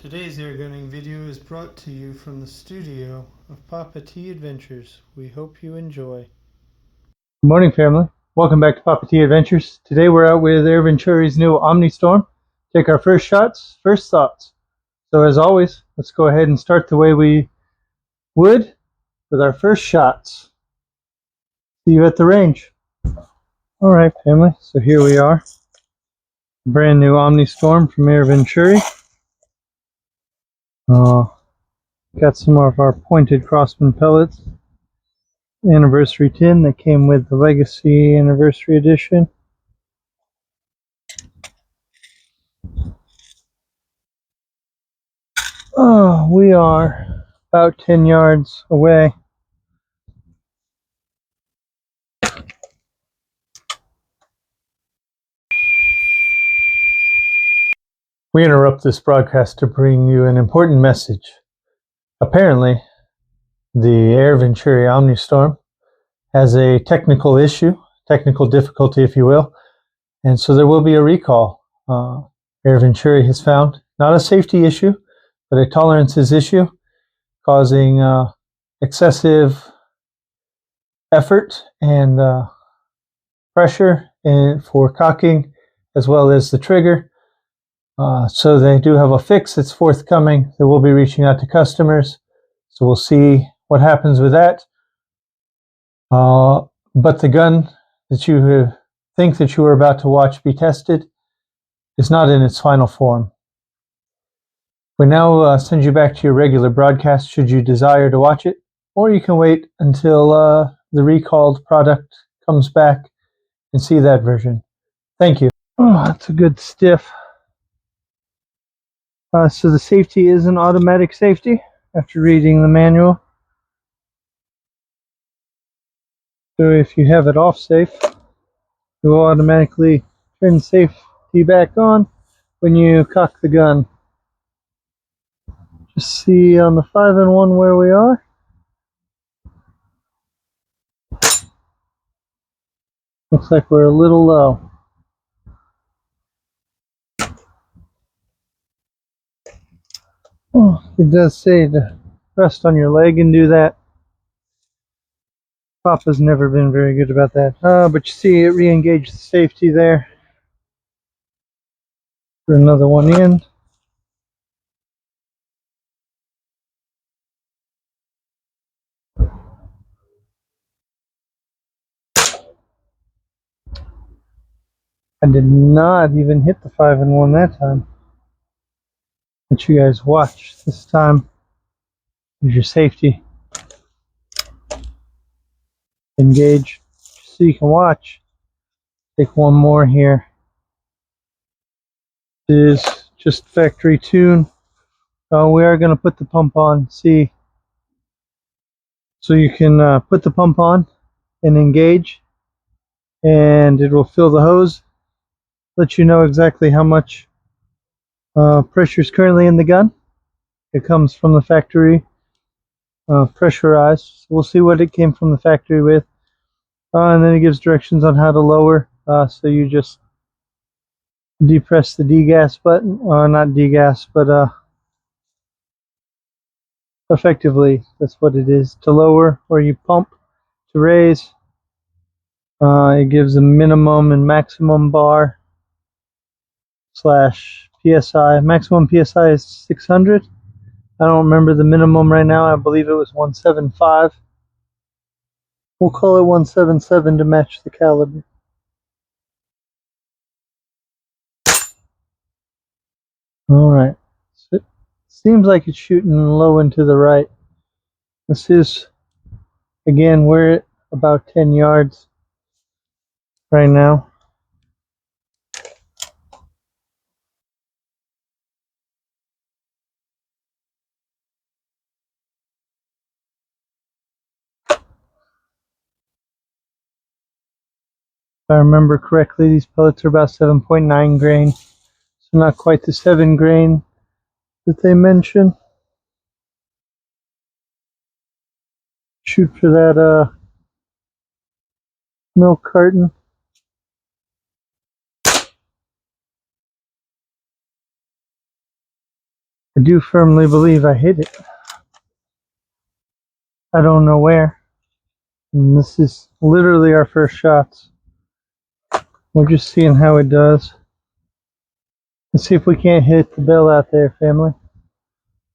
Today's air gunning video is brought to you from the studio of Papa T Adventures. We hope you enjoy. Good morning, family. Welcome back to Papa T Adventures. Today we're out with Air Venturi's new OmniStorm. Take our first shots, first thoughts. So as always, let's go ahead and start the way we would with our first shots. See you at the range. Alright, family, so here we are. Brand new OmniStorm from Air Venturi. Got some of our pointed crossman pellets. Anniversary tin that came with the Legacy Anniversary Edition. Oh, we are about 10 yards away. We interrupt this broadcast to bring you an important message. Apparently, the Air Venturi OmniStorm has a technical issue, technical difficulty if you will, and so there will be a recall. Air Venturi has found not a safety issue, but a tolerances issue, causing excessive effort and pressure for cocking as well as the trigger. So they do have a fix. It's forthcoming. They will be reaching out to customers, so we'll see what happens with that. But the gun that you think that you are about to watch be tested is not in its final form. We now send you back to your regular broadcast should you desire to watch it, or you can wait until the recalled product comes back and see that version. Thank you. Oh, that's a good stiff. So the safety is an automatic safety after reading the manual. So if you have it off safe, it will automatically turn safety back on when you cock the gun. Just see on the 5-in-1 where we are. Looks like we're a little low. Oh, it does say to rest on your leg and do that. Papa's never been very good about that. But you see it re-engaged the safety there. Put another one in. I did not even hit the 5-in-1 that time. Let you guys watch this time. Here's your safety. Engage so you can watch. Take one more here. This is just factory tune. We are going to put the pump on. See, so you can put the pump on and engage, and it will fill the hose. Let you know exactly how much pressure is currently in the gun. It comes from the factory pressurized. So we'll see what it came from the factory with. And then it gives directions on how to lower. So you just depress the degas button, not degas, but effectively that's what it is, to lower, or you pump to raise. It gives a minimum and maximum bar slash PSI. Maximum PSI is 600. I don't remember the minimum right now. I believe it was 175. We'll call it 177 to match the caliber. Alright, so it seems like it's shooting low and to the right. This is, again, we're at about 10 yards right now. If I remember correctly, these pellets are about 7.9 grain, so not quite the 7 grain that they mention. Shoot for that milk carton. I do firmly believe I hit it. I don't know where. And this is literally our first shots. We're just seeing how it does. Let's see if we can't hit the bell out there, family.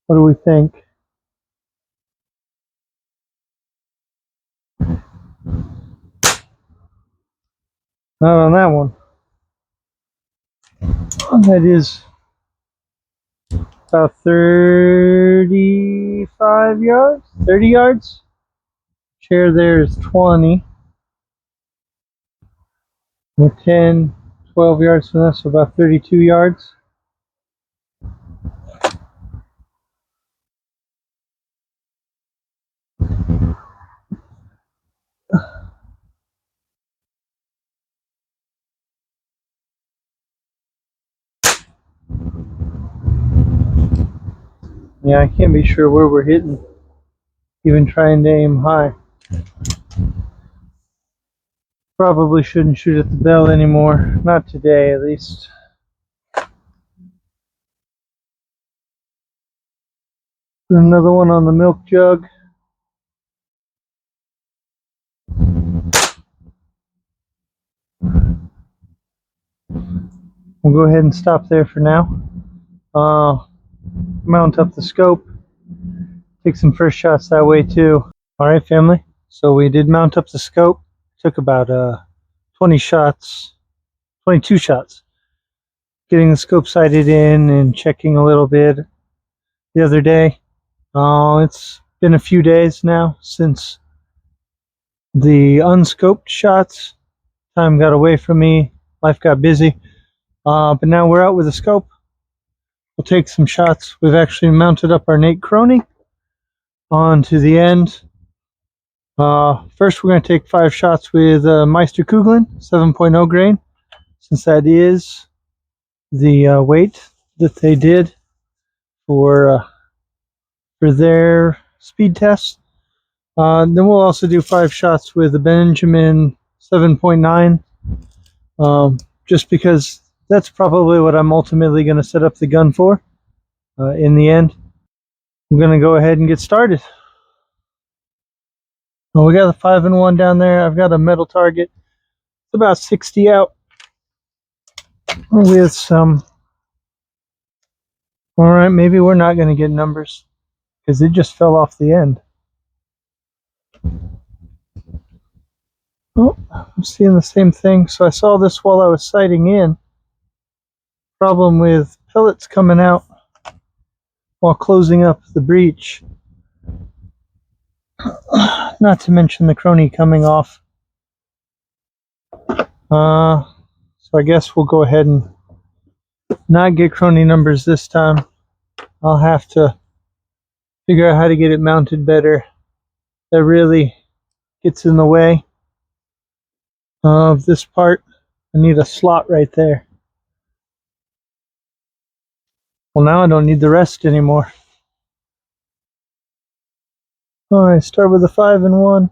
What do we think? Not on that one. That is about 35 yards, 30 yards. Chair there is 20. With 10, 12 yards from that, so about 32 yards. Yeah, I can't be sure where we're hitting, even trying to aim high. Probably shouldn't shoot at the bell anymore, not today at least. Put another one on the milk jug. We'll go ahead and stop there for now. Mount up the scope. Take some first shots that way too. Alright, family, so we did mount up the scope. Took about 22 shots getting the scope sighted in and checking a little bit the other day. It's been a few days now since the unscoped shots. Time got away from me, life got busy, but now we're out with a scope. We'll take some shots. We've actually mounted up our Nate Crony onto the end. First we're going to take 5 shots with Meisterkugeln 7.0 grain, since that is the weight that they did for their speed test. Then we'll also do 5 shots with the Benjamin 7.9, just because that's probably what I'm ultimately going to set up the gun for in the end. I'm going to go ahead and get started. Well, we got the 5-1 down there. I've got a metal target. It's about 60 out with some. All right, maybe we're not going to get numbers because it just fell off the end. Oh, I'm seeing the same thing. So I saw this while I was sighting in. Problem with pellets coming out while closing up the breech. Not to mention the Crony coming off. So I guess we'll go ahead and not get Crony numbers this time. I'll have to figure out how to get it mounted better. That really gets in the way of this part. I need a slot right there. Well, now I don't need the rest anymore. Alright, start with a 5-1.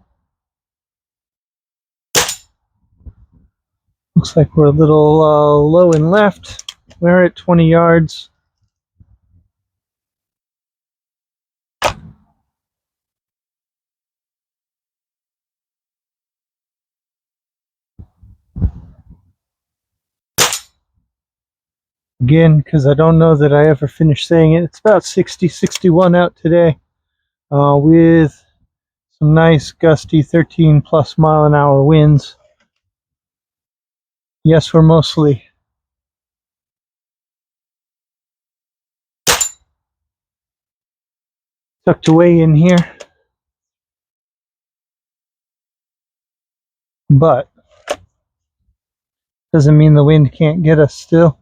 Looks like we're a little low and left. We're at 20 yards. Again, because I don't know that I ever finished saying it, it's about 60, 61 out today with some nice gusty 13 plus mile an hour winds. Yes, we're mostly tucked away in here, but doesn't mean the wind can't get us still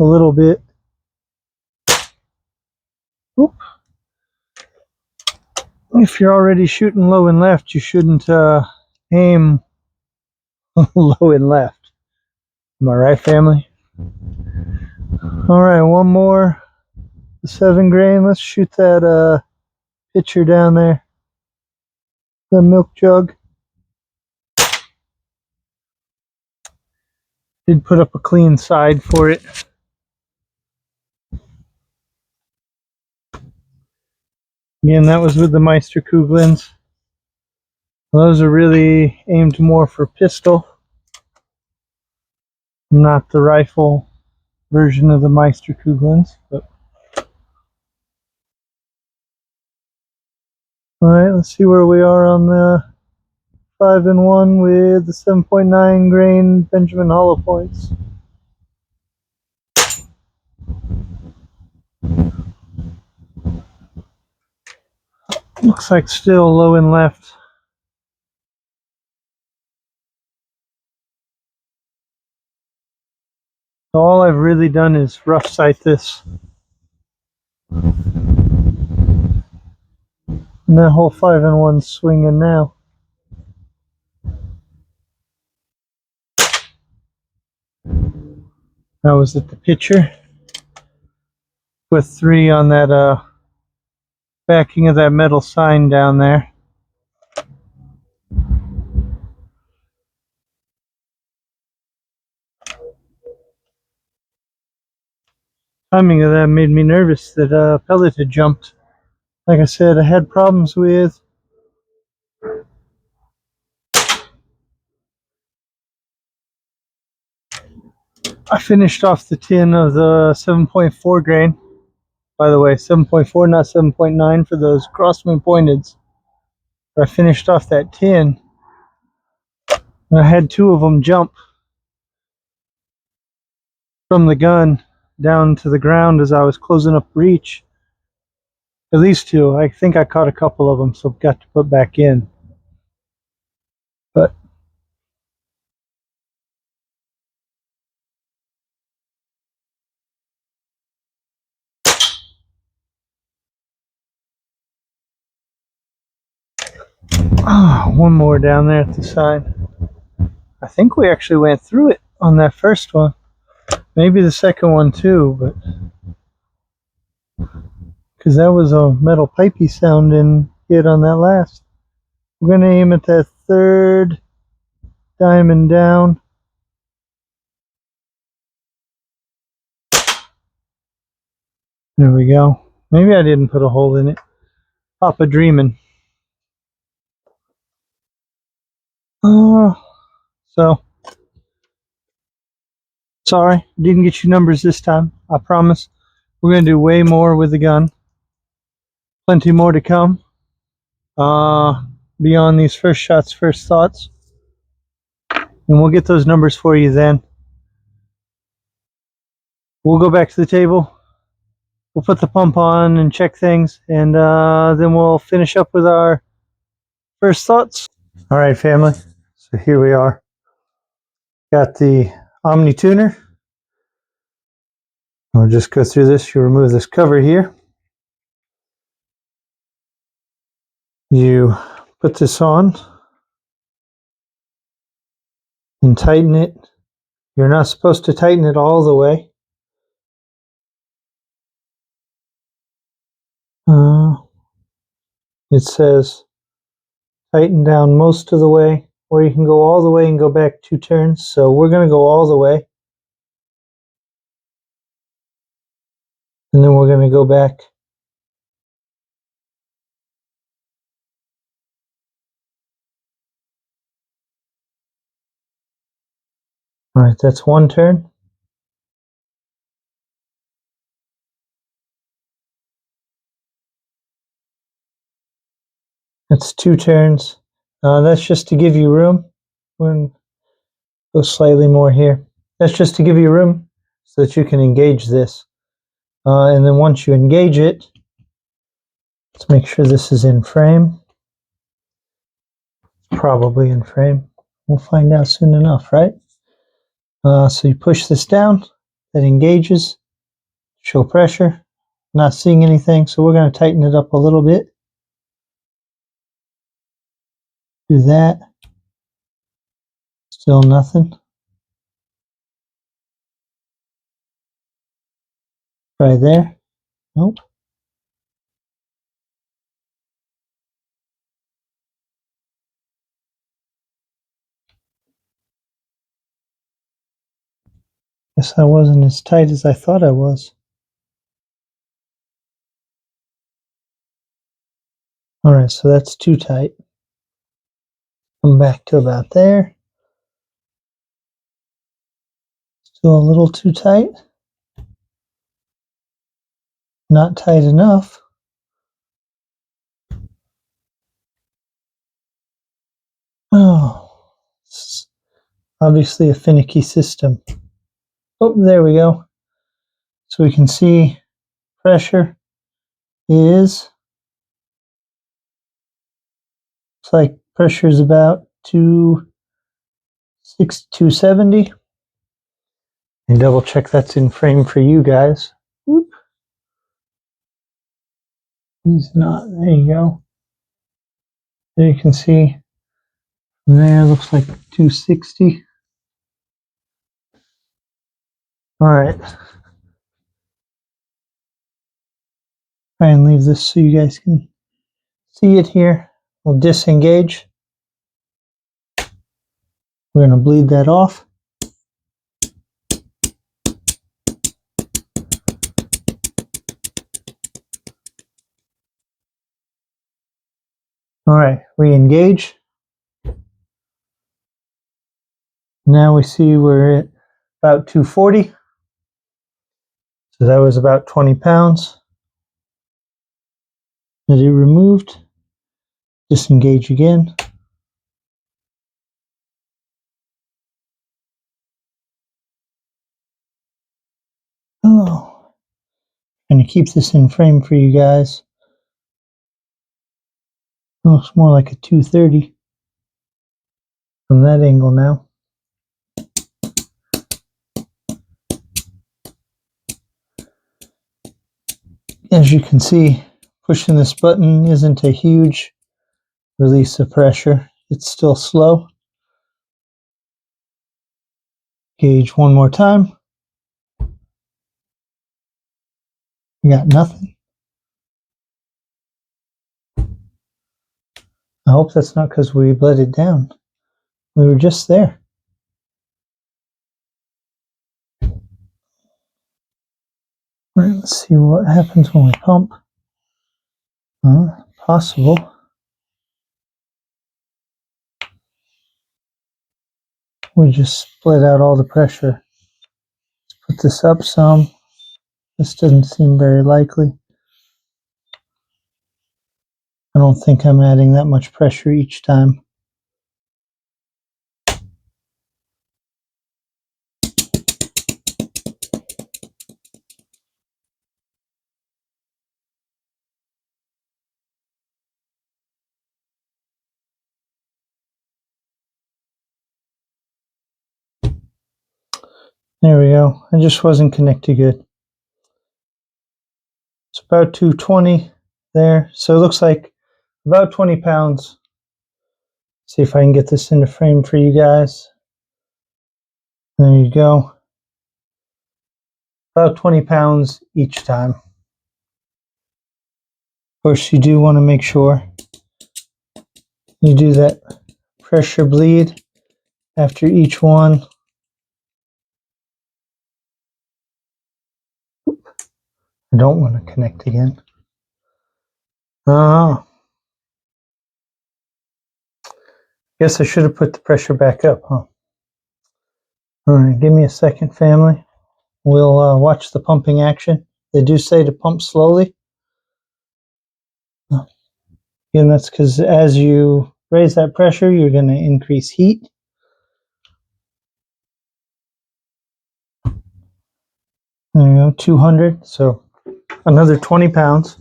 a little bit. Oop. If you're already shooting low and left, you shouldn't aim low and left. Am I right, family? Alright, one more. The 7 grain. Let's shoot that pitcher down there. The milk jug. Did put up a clean side for it. Again, that was with the Meisterkugelns. Those are really aimed more for pistol, not the rifle version of the Meisterkugelns. But all right, let's see where we are on the 5-in-1 with the 7.9 grain Benjamin hollow points. Looks like still low and left. So all I've really done is rough sight this. And that whole 5-in-1 swinging now. That was at the picture. With 3 on that backing of that metal sign down there. Timing of that made me nervous that a pellet had jumped. Like I said, I had problems with I finished off the tin of the 7.4 grain. By the way, 7.4, not 7.9 for those crossman pointeds. But I finished off that tin, and I had 2 of them jump from the gun down to the ground as I was closing up breech. At least 2. I think I caught a couple of them, so I've got to put back in. But one more down there at the side. I think we actually went through it on that first one. Maybe the second one too, but because that was a metal pipey sounding hit on that last. We're going to aim at that 3rd diamond down. There we go. Maybe I didn't put a hole in it. Papa dreaming. So sorry, didn't get you numbers this time. I promise. We're going to do way more with the gun. Plenty more to come. Beyond these first shots, first thoughts. And we'll get those numbers for you then. We'll go back to the table. We'll put the pump on and check things. And then we'll finish up with our first thoughts. All right, family. So here we are. Got the omnituner. I'll just go through this. You remove this cover here. You put this on and tighten it. You're not supposed to tighten it all the way. It says tighten down most of the way, or you can go all the way and go back 2 turns. So we're going to go all the way. And then we're going to go back. All right, that's 1 turn. That's 2 turns. That's just to give you room. We're going to go slightly more here. That's just to give you room so that you can engage this. And then once you engage it, let's make sure this is in frame. It's probably in frame. We'll find out soon enough, right? So you push this down, that engages, show pressure, not seeing anything, so we're going to tighten it up a little bit. Do that. Still nothing. Try there. Nope. Guess I wasn't as tight as I thought I was. All right, so that's too tight. Come back to about there. Still a little too tight. Not tight enough. Oh, it's obviously a finicky system. Oh, there we go. So we can see pressure is, it's like pressure is about 270. And double check that's in frame for you guys. Whoop. He's not. There you go. There you can see. There looks like 260. All right. Try and leave this so you guys can see it here. We'll disengage. We're going to bleed that off. All right, re-engage. Now we see we're at about 240. So that was about 20 pounds that it removed. Disengage again. Oh, I'm going to keep this in frame for you guys. It looks more like a 230 from that angle now. As you can see, pushing this button isn't a huge release of pressure. It's still slow. Gauge one more time. You got nothing. I hope that's not because we bled it down. We were just there. Right, let's see what happens when we pump. Possible. We just split out all the pressure. Let's put this up some. This doesn't seem very likely. I don't think I'm adding that much pressure each time. There we go. I just wasn't connected good. It's about 220 there. So it looks like about 20 pounds. See if I can get this into frame for you guys. There you go. About 20 pounds each time. Of course, you do want to make sure you do that pressure bleed after each one. I don't want to connect again. Guess I should have put the pressure back up, huh? All right, give me a second, family. We'll watch the pumping action. They do say to pump slowly. Again, that's because as you raise that pressure, you're going to increase heat. There you go, 200. So another 20 pounds.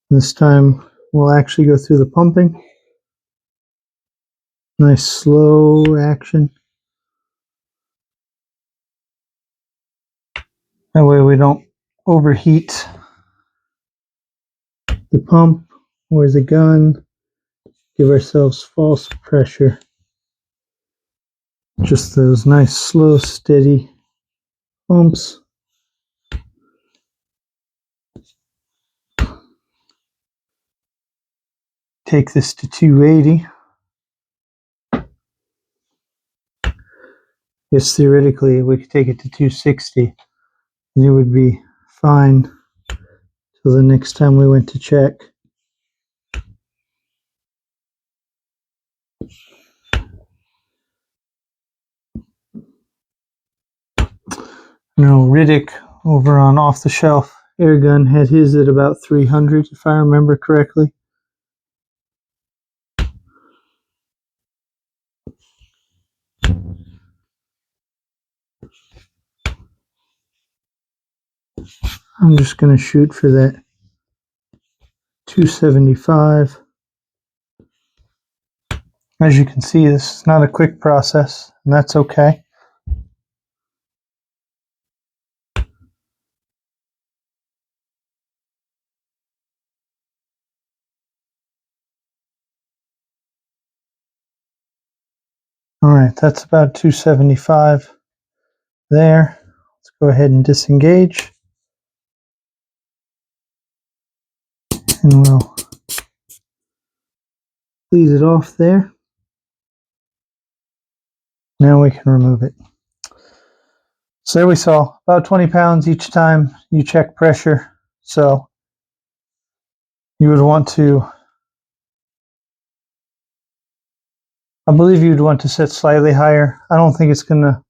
This time we'll actually go through the pumping. Nice slow action. That way we don't overheat the pump or the gun. Give ourselves false pressure. Just those nice slow, steady pumps. Take this to 280. Yes, theoretically we could take it to 260 and it would be fine till the next time we went to check. Riddick over on Off the Shelf Air Gun had his at about 300, if I remember correctly. I'm just going to shoot for that 275. As you can see, this is not a quick process, and that's okay. All right, that's about 275 there. Let's go ahead and disengage. And we'll bleed it off there. Now we can remove it. So there we saw about 20 pounds each time you check pressure. So you would want to, I believe you'd want to set slightly higher. I don't think it's gonna,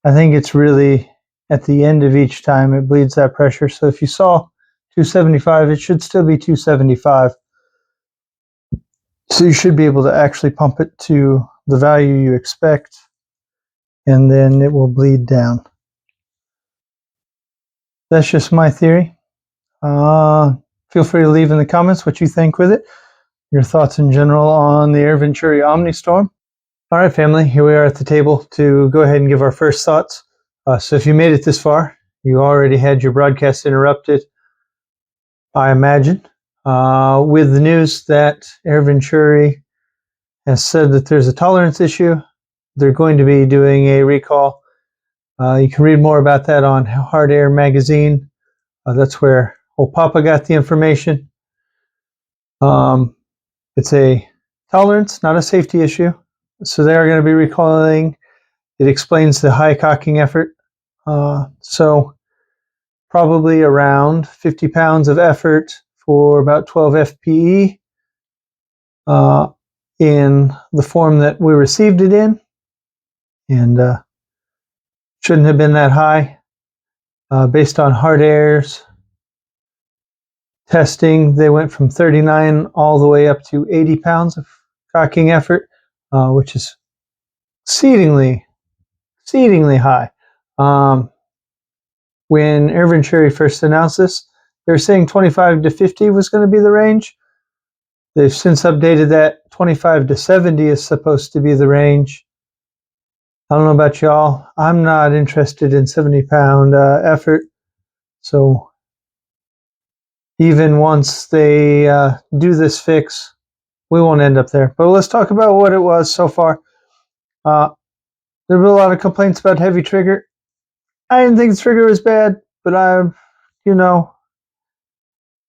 I think it's really at the end of each time it bleeds that pressure. So if you saw 275, it should still be 275. So you should be able to actually pump it to the value you expect, and then it will bleed down. That's just my theory. Feel free to leave in the comments what you think with it, your thoughts in general on the Air Venturi OmniStorm. All right, family, here we are at the table to go ahead and give our first thoughts. So if you made it this far, you already had your broadcast interrupted, I imagine, with the news that Air Venturi has said that there's a tolerance issue. They're going to be doing a recall. You can read more about that on Hard Air magazine. That's where old Papa got the information. It's a tolerance, not a safety issue. So they are going to be recalling. It explains the high cocking effort. So probably around 50 pounds of effort for about 12 FPE in the form that we received it in. And shouldn't have been that high. Based on Hard Air's testing, they went from 39 all the way up to 80 pounds of cocking effort, which is exceedingly high. When Air Venturi first announced this, they were saying 25 to 50 was going to be the range. They've since updated that. 25 to 70 is supposed to be the range. I don't know about y'all. I'm not interested in 70-pound effort. So even once they do this fix, we won't end up there. But let's talk about what it was so far. There were a lot of complaints about heavy trigger. I didn't think the trigger was bad, but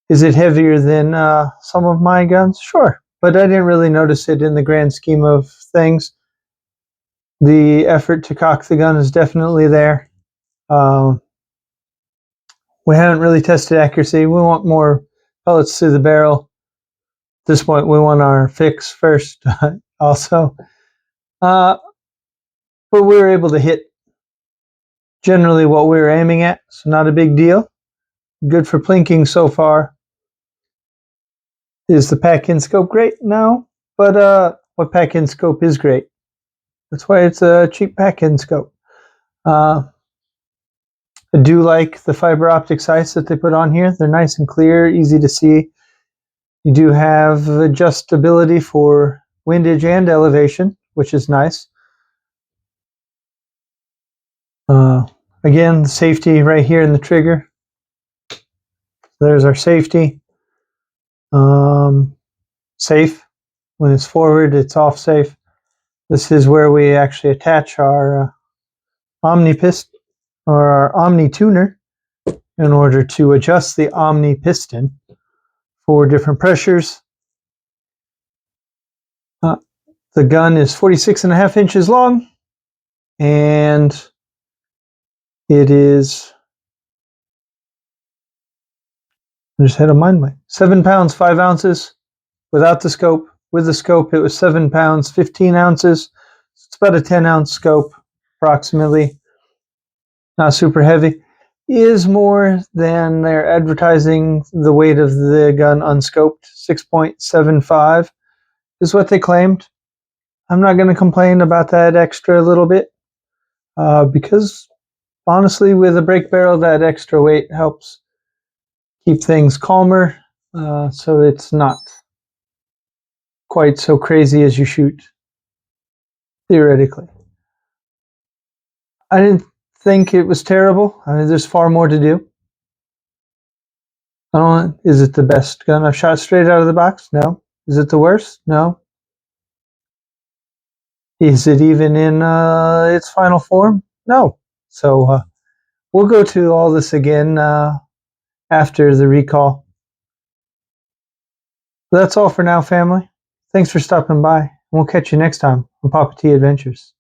is it heavier than some of my guns? Sure, but I didn't really notice it in the grand scheme of things. The effort to cock the gun is definitely there. We haven't really tested accuracy. We want more pellets to the barrel. At this point, we want our fix first also. But we were able to hit generally what we were aiming at, so not a big deal. Good for plinking so far. Is the pack-in scope great? No, but what pack-in scope is great. That's why it's a cheap pack-in scope. I do like the fiber optic sights that they put on here. They're nice and clear, easy to see. You do have adjustability for windage and elevation, which is nice. Again, the safety right here in the trigger. There's our safety. Safe. When it's forward, it's off safe. This is where we actually attach our Omni piston or our omnituner in order to adjust the Omni piston for different pressures. The gun is 46.5 inches long, and it is, I just had a mind blank, 7 pounds 5 ounces without the scope. With the scope, it was 7 pounds 15 ounces. It's about a 10-ounce scope, approximately. not super heavy, is more than they're advertising the weight of the gun unscoped. 6.75 is what they claimed. I'm not going to complain about that extra little bit because honestly, with a brake barrel, that extra weight helps keep things calmer, so it's not quite so crazy as you shoot, theoretically. I didn't think it was terrible. I mean, there's far more to do. Is it the best gun I've shot straight out of the box? No. Is it the worst? No. Is it even in its final form? No. So we'll go to all this again after the recall. That's all for now, family. Thanks for stopping by. We'll catch you next time on Papa T Adventures.